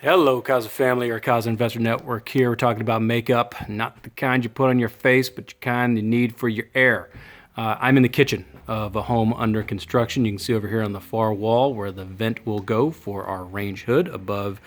Hello, Casa Family or Casa Investor Network here. We're talking about makeup, not the kind you put on your face, but the kind you need for your air. I'm in the kitchen of a home under construction. You can see over here on the far wall where the vent will go for our range hood above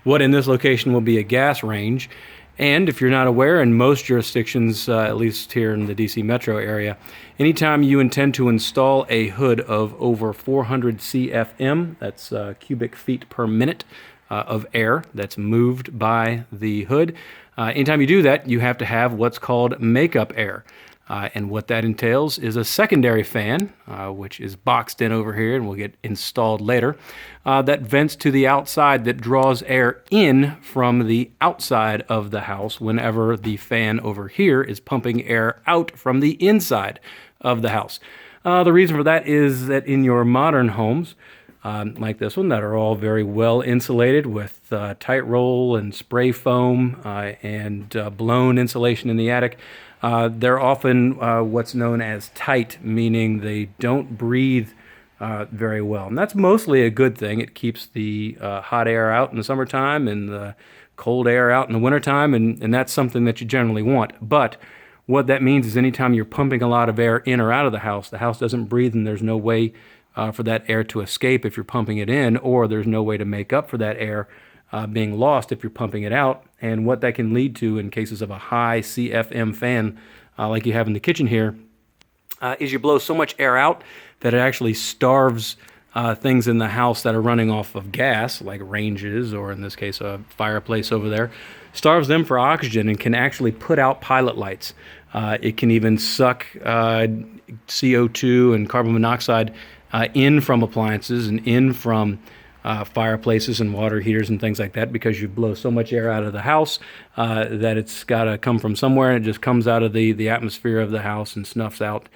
what in this location will be a gas range. And if you're not aware, in most jurisdictions, at least here in the DC metro area, anytime you intend to install a hood of over 400 CFM, that's cubic feet per minute, of air that's moved by the hood. Anytime you do that, you have to have what's called makeup air. And what that entails is a secondary fan, which is boxed in over here and will get installed later, that vents to the outside that draws air in from the outside of the house whenever the fan over here is pumping air out from the inside of the house. The reason for that is that in your modern homes, like this one, that are all very well insulated with tight roll and spray foam and blown insulation in the attic. They're often what's known as tight, meaning they don't breathe very well. And that's mostly a good thing. It keeps the hot air out in the summertime and the cold air out in the wintertime, and that's something that you generally want. But what that means is anytime you're pumping a lot of air in or out of the house doesn't breathe, and there's no way for that air to escape if you're pumping it in, or there's no way to make up for that air being lost if you're pumping it out. And what that can lead to in cases of a high CFM fan like you have in the kitchen here is you blow so much air out that it actually starves things in the house that are running off of gas, like ranges, or in this case a fireplace over there, starves them for oxygen and can actually put out pilot lights. It can even suck CO2 and carbon monoxide in from appliances and in from fireplaces and water heaters and things like that, because you blow so much air out of the house that it's got to come from somewhere, and it just comes out of the atmosphere of the house and snuffs out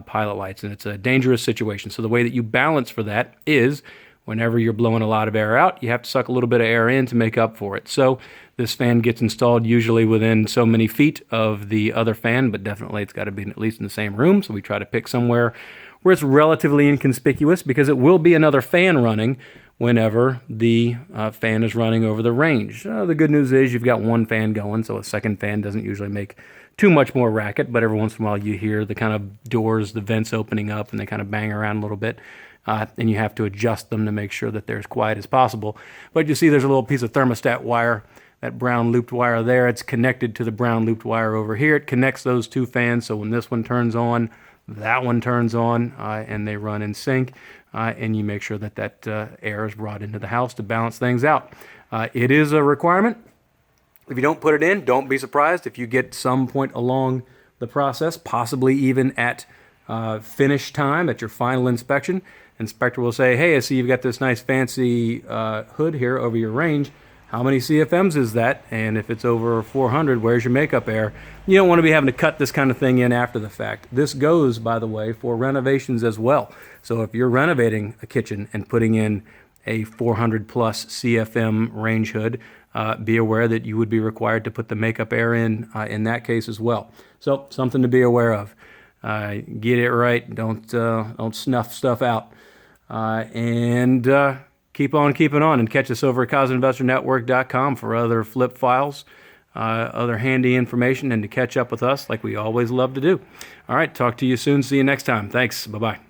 pilot lights, and it's a dangerous situation. So the way that you balance for that is whenever you're blowing a lot of air out, you have to suck a little bit of air in to make up for it. So this fan gets installed usually within so many feet of the other fan, but definitely it's got to be at least in the same room. So we try to pick somewhere where it's relatively inconspicuous, because it will be another fan running whenever the fan is running over the range. The good news is you've got one fan going, so a second fan doesn't usually make too much more racket, but every once in a while you hear the kind of doors, the vents opening up, and they kind of bang around a little bit, and you have to adjust them to make sure that they're as quiet as possible. But you see there's a little piece of thermostat wire, that brown looped wire there. It's connected to the brown looped wire over here. It connects those two fans, so when this one turns on, that one turns on, and they run in sync, and you make sure that air is brought into the house to balance things out. It is a requirement. If you don't put it in, don't be surprised if you get some point along the process, possibly even at finish time, at your final inspection. Inspector will say, hey, I see you've got this nice fancy hood here over your range. How many CFMs is that? And if it's over 400, where's your makeup air? You don't want to be having to cut this kind of thing in after the fact. This goes, by the way, for renovations as well. So if you're renovating a kitchen and putting in a 400 plus CFM range hood, be aware that you would be required to put the makeup air in that case as well. So something to be aware of. Get it right. Don't snuff stuff out. Keep on keeping on, and catch us over at CasaInvestorNetwork.com for other flip files, other handy information, and to catch up with us like we always love to do. All right, talk to you soon. See you next time. Thanks. Bye-bye.